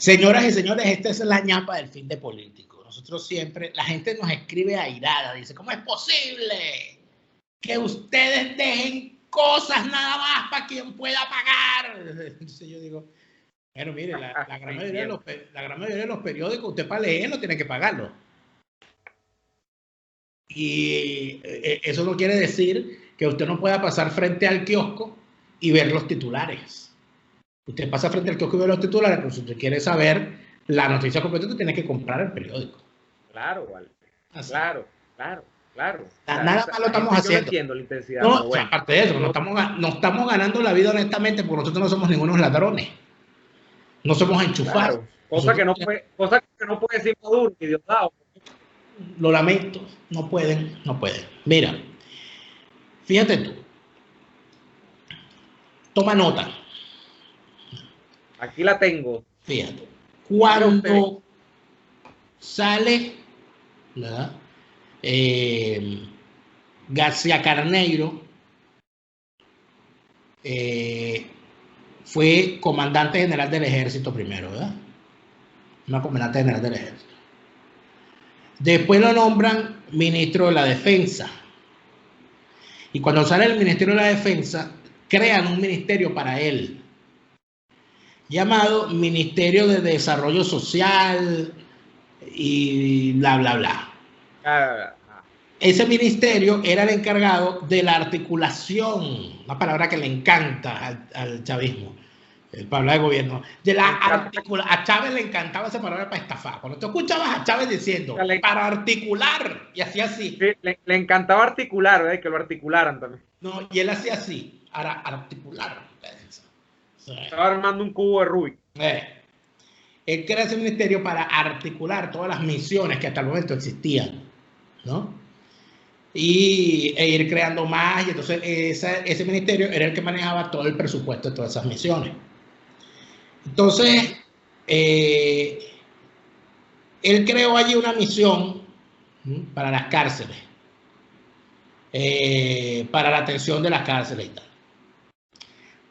Señoras y señores, esta es la ñapa del fin de político. Nosotros siempre, la gente nos escribe airada, dice, ¿cómo es posible que ustedes dejen cosas nada más para quien pueda pagar? Entonces yo digo, bueno, mire, la gran mayoría de los periódicos, usted para leerlo tiene que pagarlo. Y eso no quiere decir que usted no pueda pasar frente al kiosco y ver los titulares. Usted pasa frente al kiosco y ve los titulares, pero si usted quiere saber la noticia completa, usted tiene que comprar el periódico. Claro, vale. Claro. Nada más lo estamos haciendo. Yo no entiendo la intensidad. No, bueno, aparte de eso, no estamos ganando la vida honestamente porque nosotros no somos ningunos ladrones. No somos enchufados. Claro. Cosa que no puede decir Maduro, idiotado. Lo lamento, no pueden. Mira, fíjate tú. Toma nota. Aquí la tengo. Fíjate. Cuando sale, ¿verdad? García Carneiro fue comandante general del ejército primero, ¿verdad? Una comandante general del ejército. Después lo nombran ministro de la defensa. Y cuando sale el ministerio de la defensa, crean un ministerio para él, llamado Ministerio de Desarrollo Social y bla, bla, bla. Ese ministerio era el encargado de la articulación, una palabra que le encanta al chavismo, para hablar de gobierno. A Chávez le encantaba esa palabra para estafar. Cuando tú escuchabas a Chávez diciendo para articular, y hacía así. Sí, le encantaba articular, que lo articularan también. No, y él hacía así, articular. Estaba armando un cubo de Rubik. Él crea ese ministerio para articular todas las misiones que hasta el momento existían, ¿no? E ir creando más, y entonces ese ministerio era el que manejaba todo el presupuesto de todas esas misiones. Entonces, él creó allí una misión para las cárceles, para la atención de las cárceles y tal.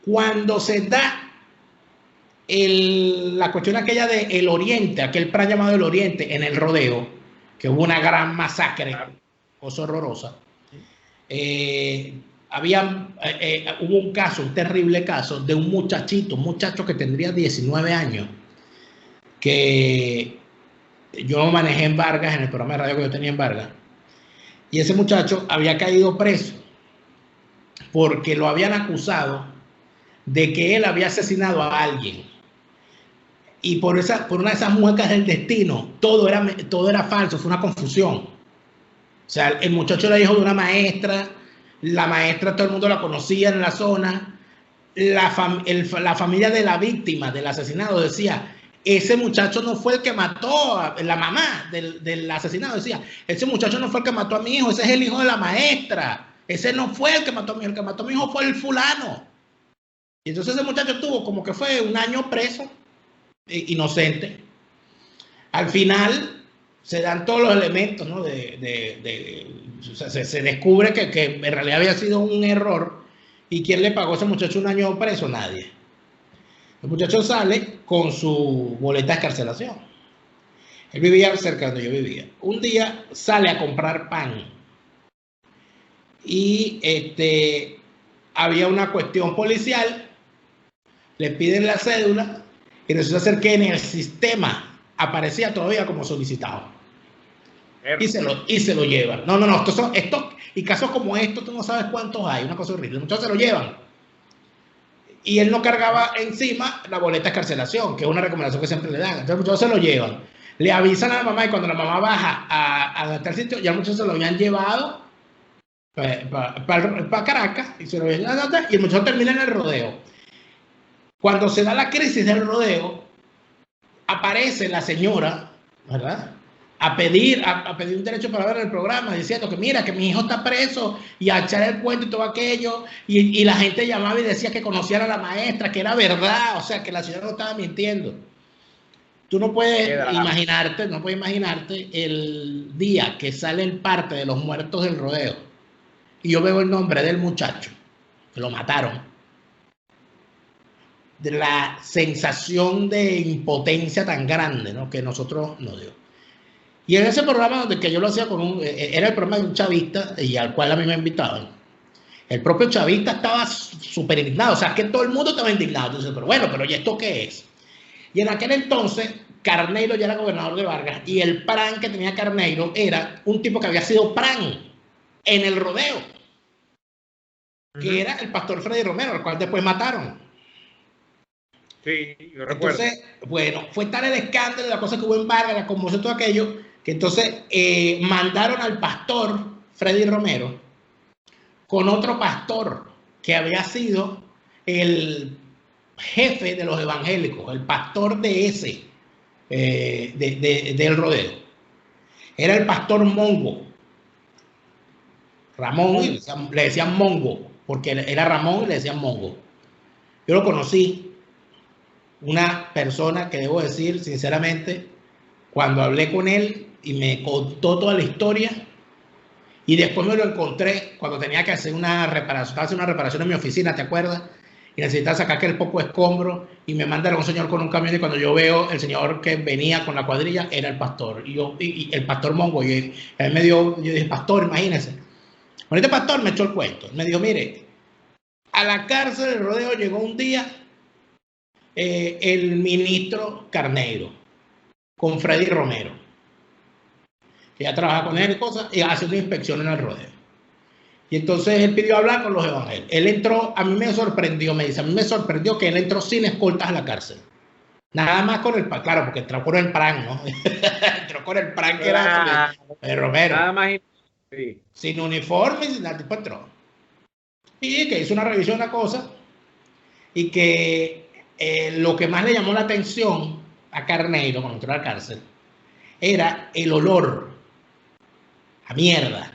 Cuando se da la cuestión aquella del Oriente, aquel plan llamado el Oriente en el Rodeo, que hubo una gran masacre, cosa horrorosa, hubo un caso, un terrible caso de un muchacho que tendría 19 años, que yo manejé en Vargas, en el programa de radio que yo tenía en Vargas, y ese muchacho había caído preso porque lo habían acusado de que él había asesinado a alguien. Y por una de esas muecas del destino, todo era falso, fue una confusión. O sea, el muchacho era hijo de una maestra, la maestra todo el mundo la conocía en la zona, la familia de la víctima del asesinado decía, ese muchacho no fue el que mató a la mamá del asesinado, decía, ese muchacho no fue el que mató a mi hijo, ese es el hijo de la maestra, ese no fue el que mató a mi hijo, el que mató a mi hijo fue el fulano. Y entonces ese muchacho tuvo como que fue un año preso, inocente. Al final se dan todos los elementos, ¿no? O sea, se descubre que en realidad había sido un error. ¿Y quién le pagó a ese muchacho un año preso? Nadie. El muchacho sale con su boleta de excarcelación. Él vivía cerca de donde yo vivía. Un día sale a comprar pan. Y había una cuestión policial. Le piden la cédula. Y resulta ser que en el sistema aparecía todavía como solicitado. Y se lo llevan. No. Y casos como estos, tú no sabes cuántos hay. Una cosa horrible. Muchos se lo llevan. Y él no cargaba encima la boleta de excarcelación, que es una recomendación que siempre le dan. Entonces muchos se lo llevan. Le avisan a la mamá y cuando la mamá baja a tal sitio, ya muchos se lo habían llevado para Caracas. Y el muchacho termina en el Rodeo. Cuando se da la crisis del Rodeo, aparece la señora, ¿verdad? A pedir un derecho para ver el programa, diciendo que mira, que mi hijo está preso, y a echar el cuento y todo aquello, y la gente llamaba y decía que conociera a la maestra, que era verdad, o sea, que la señora no estaba mintiendo. Tú no puedes imaginarte el día que sale el parte de los muertos del Rodeo, y yo veo el nombre del muchacho, que lo mataron. de la sensación de impotencia tan grande, ¿no?, que nosotros nos dio. Y en ese programa donde que yo lo hacía era el programa de un chavista y al cual a mí me invitaban. El propio chavista estaba súper indignado, o sea, que todo el mundo estaba indignado. Entonces, pero bueno, pero ¿y esto qué es? Y en aquel entonces, Carneiro ya era gobernador de Vargas y el PRAN que tenía Carneiro era un tipo que había sido PRAN en el rodeo, que era el pastor Freddy Romero, al cual después mataron. Sí, yo recuerdo. Entonces, bueno, fue tal el escándalo, la cosa que hubo en Vargas, la conmoción, todo aquello, que entonces mandaron al pastor Freddy Romero con otro pastor que había sido el jefe de los evangélicos, el pastor de ese, del rodeo. Era el pastor Mongo. Ramón, le decían Mongo, porque era Ramón y le decían Mongo. Yo lo conocí. Una persona que debo decir, sinceramente, cuando hablé con él y me contó toda la historia, y después me lo encontré cuando tenía que hacer una reparación en mi oficina, ¿te acuerdas? Y necesitaba sacar aquel poco de escombro, y me mandaron un señor con un camión, y cuando yo veo el señor que venía con la cuadrilla, era el pastor, y el pastor Mongo, y él me dio, yo dije, pastor, imagínese. Bueno, este pastor me echó el cuento, me dijo, mire, a la cárcel del rodeo llegó un día el ministro Carneiro con Freddy Romero, que ya trabaja con él y cosas, y hace una inspección en el rodeo. Y entonces él pidió hablar con los evangélicos. Él entró, a mí me sorprendió, me dice, a mí me sorprendió que él entró sin escoltas a la cárcel. Nada más con el PRAN, claro, porque entró con el PRAN, ¿no? Entró con el PRAN que era Romero. Nada más, sí. Sin uniforme, sin nada, tipo entró. Y que hizo una revisión de la cosa, y que lo que más le llamó la atención a Carneiro cuando entró a la cárcel era el olor a mierda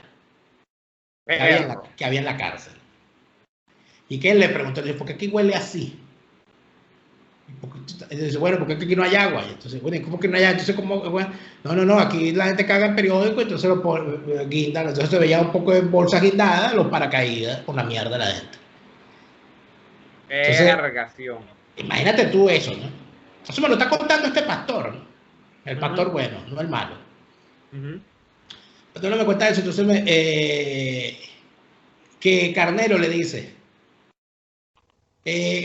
que había en la cárcel. Y que él le preguntó, ¿por qué aquí huele así? Y dice, bueno, porque aquí no hay agua. Y entonces, bueno, ¿cómo que no hay agua? Entonces, ¿cómo? Bueno, no, aquí la gente caga en periódico, entonces lo guindan. Entonces se veía un poco de bolsas guindadas, los paracaídas, con la mierda de la gente. Vergación. Imagínate tú eso, ¿no? Eso me lo está contando este pastor, ¿no? El pastor bueno, no el malo. Entonces no me cuenta eso. Entonces que Carnero le dice,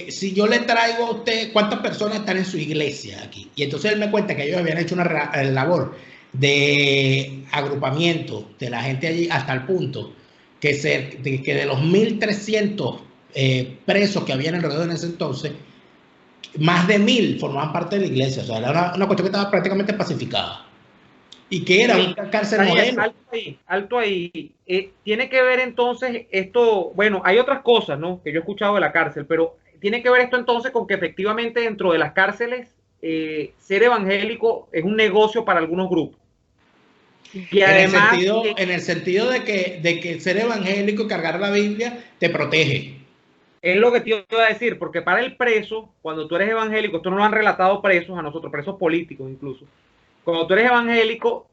si yo le traigo a usted, ¿cuántas personas están en su iglesia aquí? Y entonces él me cuenta que ellos habían hecho una labor de agrupamiento de la gente allí hasta el punto que de los 1.300 presos que habían alrededor en ese entonces, más de 1.000 formaban parte de la iglesia. O sea, era una cuestión que estaba prácticamente pacificada. Y que era un cárcel modelo. Alto ahí. Tiene que ver entonces esto, bueno, hay otras cosas, ¿no?, que yo he escuchado de la cárcel, pero tiene que ver esto entonces con que efectivamente dentro de las cárceles ser evangélico es un negocio para algunos grupos. Y además, en el sentido de que ser evangélico y cargar la Biblia te protege. Es lo que te iba a decir, porque para el preso, cuando tú eres evangélico, esto no lo han relatado presos a nosotros, presos políticos incluso, cuando tú eres evangélico,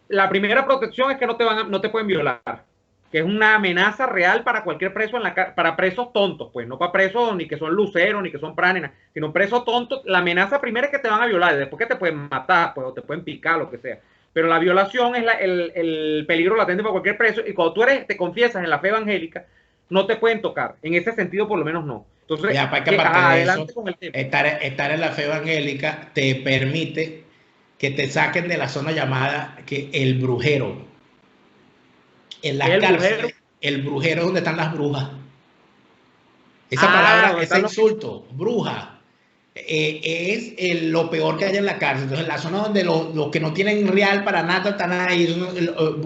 la primera protección es que no te pueden violar, que es una amenaza real para cualquier preso, para presos tontos, pues no para presos ni que son luceros, ni que son pranes, sino presos tontos. La amenaza primera es que te van a violar, después que te pueden matar, pues, o te pueden picar, lo que sea. Pero la violación es el peligro latente para cualquier preso, y cuando tú te confiesas en la fe evangélica, no te pueden tocar. En ese sentido, por lo menos no. Entonces, ya, para que adelante eso, con el tema. Estar en la fe evangélica te permite que te saquen de la zona llamada el brujero. En las cárceles, el brujero es donde están las brujas. Esa palabra, ese insulto, bruja, es lo peor que hay en la cárcel. Entonces, en la zona donde los que no tienen real para nada están ahí,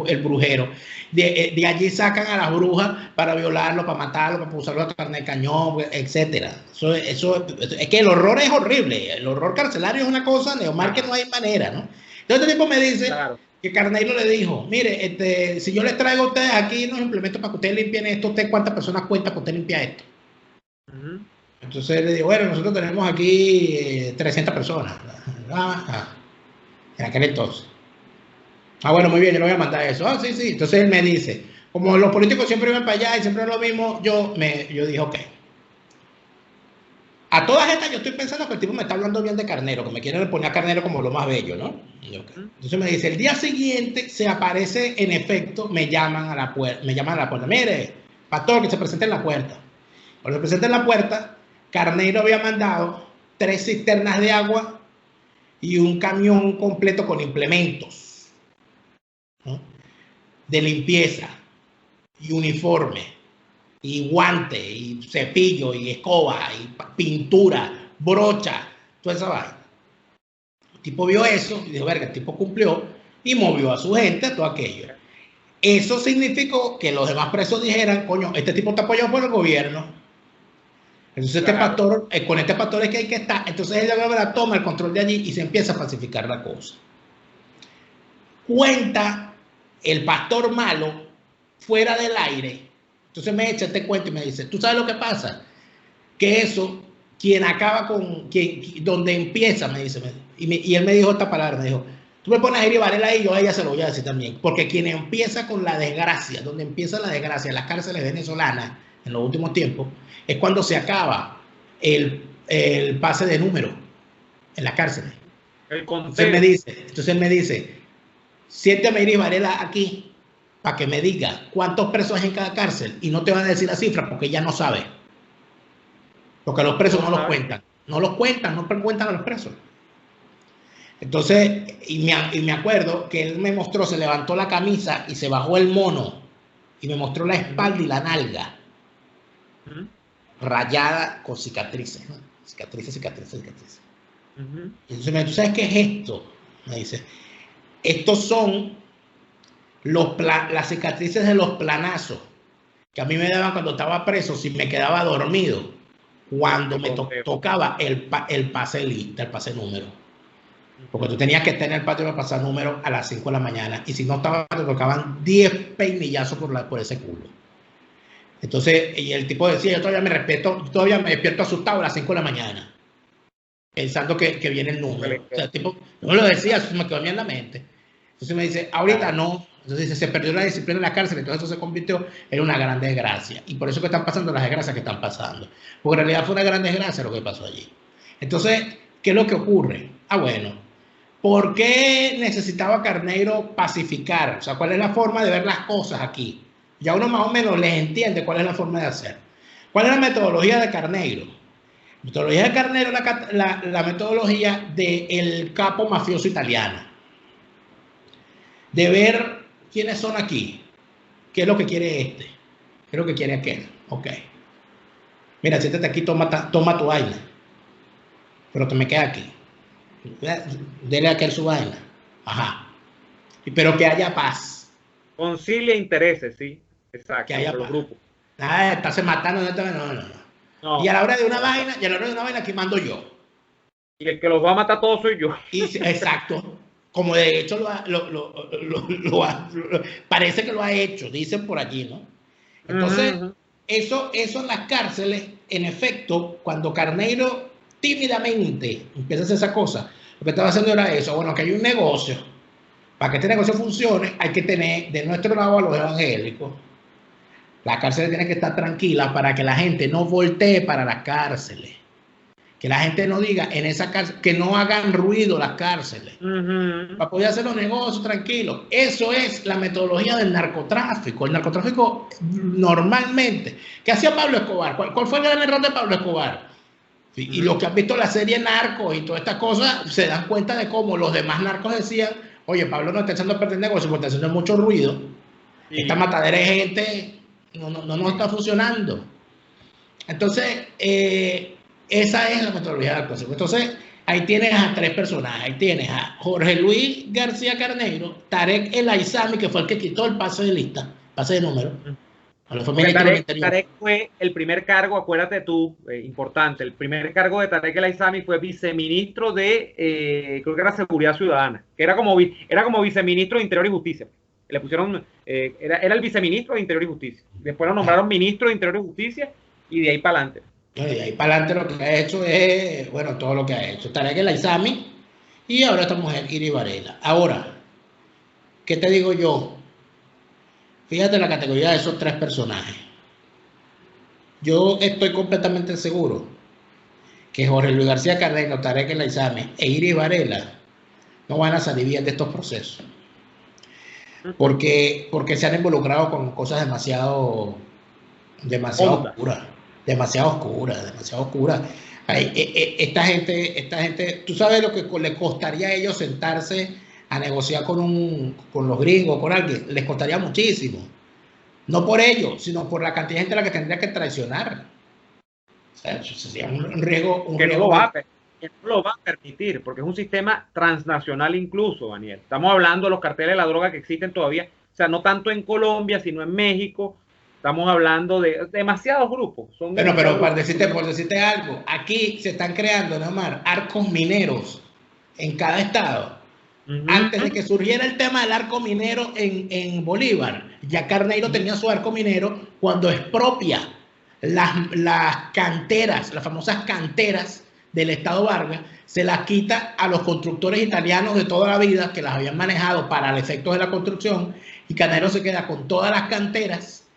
el brujero. De allí sacan a las brujas para violarlo, para matarlo, para usarlo a carne de cañón, etc. Eso, es que el horror es horrible. El horror carcelario es una cosa, Neomar, que no hay manera, ¿no? Entonces, este tipo me dice que Carneiro le dijo, mire, si yo les traigo a ustedes aquí unos implementos para que ustedes limpien esto, ¿usted cuántas personas cuenta para usted limpiar esto? Entonces le digo, bueno, nosotros tenemos aquí 300 personas. En aquel entonces. Bueno, muy bien, yo le voy a mandar eso. Sí. Entonces él me dice, como los políticos siempre iban para allá y siempre es lo mismo, yo dije, ok. A todas estas yo estoy pensando que el tipo me está hablando bien de Carnero, que me quiere poner a Carnero como lo más bello, ¿no? Entonces me dice, el día siguiente se aparece, en efecto, me llaman a la puerta, mire, pastor, que se presente en la puerta. Cuando se presenta en la puerta, Carnero había mandado 3 cisternas de agua y un camión completo con implementos, ¿no?, de limpieza y uniforme y guante y cepillo y escoba y pintura, brocha, toda esa vaina. El tipo vio eso y dijo, verga, el tipo cumplió y movió a su gente a todo aquello. Eso significó que los demás presos dijeran, coño, este tipo está apoyado por el gobierno. Entonces claro, este pastor, con este pastor es que hay que estar. Entonces ella toma el control de allí y se empieza a pacificar la cosa. Cuenta el pastor malo fuera del aire. Entonces me echa este cuento y me dice, ¿tú sabes lo que pasa? Que eso, quien acaba con, donde empieza, me dice, y él me dijo esta palabra, me dijo, tú me pones a Iri Varela y yo a ella se lo voy a decir también, porque quien empieza con la desgracia, donde empieza la desgracia en las cárceles venezolanas en los últimos tiempos, es cuando se acaba el pase de número en las cárceles. Entonces él me dice, siéntame Iri Varela aquí, para que me diga cuántos presos hay en cada cárcel, y no te van a decir la cifra porque ya no sabe. Porque los presos no los cuentan. No los cuentan, no cuentan a los presos. Entonces, y me acuerdo que él me mostró, se levantó la camisa y se bajó el mono y me mostró la espalda y la nalga rayada con cicatrices, ¿no? Cicatrices. Y entonces me dice, ¿tú sabes qué es esto? Me dice, estos son las cicatrices de los planazos que a mí me daban cuando estaba preso si me quedaba dormido, cuando me tocaba el pase lista, el pase número. Porque tú tenías que estar en el patio para pasar número a las 5 de la mañana, y si no estaba, te tocaban 10 peinillazos por ese culo. Entonces, y el tipo decía, yo todavía me despierto asustado a las 5 de la mañana, pensando que viene el número. O sea, el tipo, yo me lo decía, eso me quedó en la mente. Entonces me dice, ahorita no. Entonces dice, se perdió la disciplina en la cárcel, entonces eso se convirtió en una gran desgracia. Y por eso que están pasando las desgracias que están pasando. Porque en realidad fue una gran desgracia lo que pasó allí. Entonces, ¿qué es lo que ocurre? Ah, bueno, ¿por qué necesitaba Carneiro pacificar? O sea, ¿cuál es la forma de ver las cosas aquí? Ya uno más o menos les entiende cuál es la forma de hacer. ¿Cuál es la metodología de Carneiro? La metodología de Carneiro es la metodología del capo mafioso italiano. De ver quiénes son aquí, qué es lo que quiere este, qué es lo que quiere aquel. Ok. Mira, siéntate aquí, toma tu vaina, pero que me quede aquí. Dele a aquel su vaina. Ajá. Pero que haya paz. Concilia intereses, sí. Exacto. Que haya paz. Nada de estarse matando. No. Y a la hora de una vaina, aquí mando yo. Y el que los va a matar todos soy yo. Exacto. Como de hecho parece que lo ha hecho, dicen por allí, ¿no? Entonces, eso en las cárceles, en efecto, cuando Carneiro tímidamente empieza a hacer esa cosa, lo que estaba haciendo era eso. Bueno, que hay un negocio. Para que este negocio funcione, hay que tener de nuestro lado a los evangélicos. Las cárceles tienen que estar tranquilas para que la gente no voltee para las cárceles. Que la gente no diga en esa cárcel, que no hagan ruido las cárceles, para poder hacer los negocios tranquilos. Eso es la metodología del narcotráfico. El narcotráfico normalmente, ¿qué hacía Pablo Escobar? ¿Cuál fue el gran error de Pablo Escobar? Sí, y los que han visto la serie Narcos y todas estas cosas se dan cuenta de cómo los demás narcos decían, oye, Pablo no está echando a perder el negocio porque está haciendo mucho ruido. Sí. Esta matadera de gente no está funcionando. Entonces, esa es la metodología del consejo. Entonces, ahí tienes a 3 personajes. Ahí tienes a Jorge Luis García Carneiro, Tarek El Aizami, que fue el que quitó el pase de lista, pase de número. Tarek fue el primer cargo, acuérdate tú, importante, el primer cargo de Tarek El Aizami fue viceministro de, creo que era Seguridad Ciudadana, que era como viceministro de Interior y Justicia. Le pusieron, era el viceministro de Interior y Justicia. Después lo nombraron ministro de Interior y Justicia y de ahí para adelante. Y ahí para adelante lo que ha hecho es, bueno, todo lo que ha hecho. Tarek El Aizami y ahora esta mujer, Iri Varela. Ahora, ¿qué te digo yo? Fíjate la categoría de esos 3 personajes. Yo estoy completamente seguro que Jorge Luis García Carreño, Tarek El Aizami e Iris Varela no van a salir bien de estos procesos. Porque se han involucrado con cosas demasiado oscuras. Demasiado oscuras. Esta gente, tú sabes lo que le costaría a ellos sentarse a negociar con los gringos, con alguien, les costaría muchísimo. No por ellos, sino por la cantidad de gente a la que tendría que traicionar. O sea, eso sería un riesgo. Que no lo va a permitir, porque es un sistema transnacional incluso, Daniel. Estamos hablando de los carteles de la droga que existen todavía, o sea, no tanto en Colombia, sino en México. Estamos hablando de demasiados grupos. Pero por decirte algo, aquí se están creando, Neomar, arcos mineros en cada estado. Antes de que surgiera el tema del arco minero en Bolívar, ya Carneiro tenía su arco minero cuando expropia las canteras, las famosas canteras del Estado Vargas, se las quita a los constructores italianos de toda la vida que las habían manejado para el efecto de la construcción, y Carneiro se queda con todas las canteras,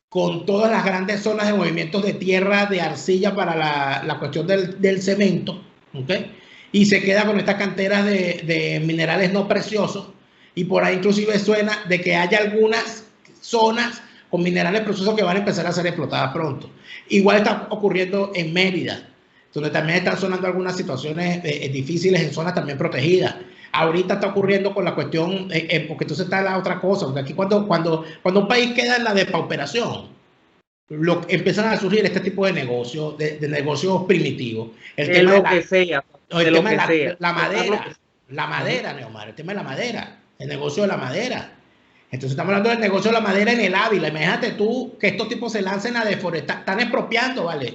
con todas las grandes zonas de movimientos de tierra, de arcilla para la cuestión del cemento, ¿okay? Y se queda con estas canteras de minerales no preciosos, y por ahí inclusive suena de que haya algunas zonas con minerales preciosos que van a empezar a ser explotadas pronto. Igual está ocurriendo en Mérida, donde también están sonando algunas situaciones difíciles en zonas también protegidas. Ahorita está ocurriendo con la cuestión, porque entonces está la otra cosa, porque aquí cuando un país queda en la depauperación, empiezan a surgir este tipo de negocios, de negocios primitivos. El tema de que sea. El tema de la madera, Neomar, el tema de la madera, el negocio de la madera. Entonces estamos hablando del negocio de la madera en el Ávila. Imagínate tú que estos tipos se lancen a deforestar, están expropiando, ¿vale?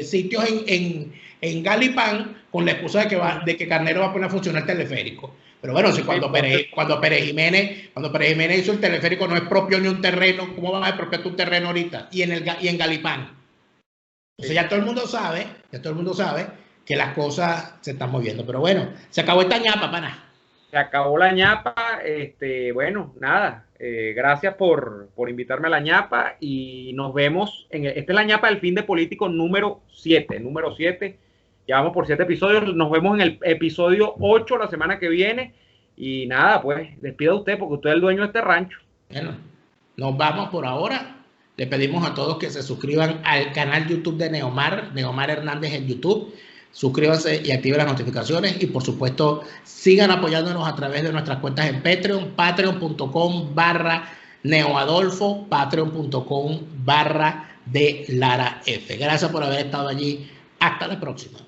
Sitios en Galipán con la excusa de que Carneiro va a poner a funcionar el teleférico. Pero bueno, si cuando Pérez Jiménez hizo el teleférico no expropió ni un terreno, ¿cómo van a expropiar un terreno ahorita? Y en Galipán. Entonces ya todo el mundo sabe que las cosas se están moviendo. Pero bueno, se acabó esta ñapa, pana. Se acabó la ñapa. Bueno, nada. Gracias por invitarme a la ñapa y nos vemos. Esta es la ñapa del fin de político número 7. Ya vamos por 7 episodios. Nos vemos en el episodio 8 la semana que viene. Y nada, pues despida usted porque usted es el dueño de este rancho. Bueno, nos vamos por ahora. Le pedimos a todos que se suscriban al canal YouTube de Neomar Hernández en YouTube. Suscríbanse y activen las notificaciones. Y por supuesto, sigan apoyándonos a través de nuestras cuentas en Patreon, patreon.com/neoadolfo, patreon.com/delaraf. Gracias por haber estado allí. Hasta la próxima.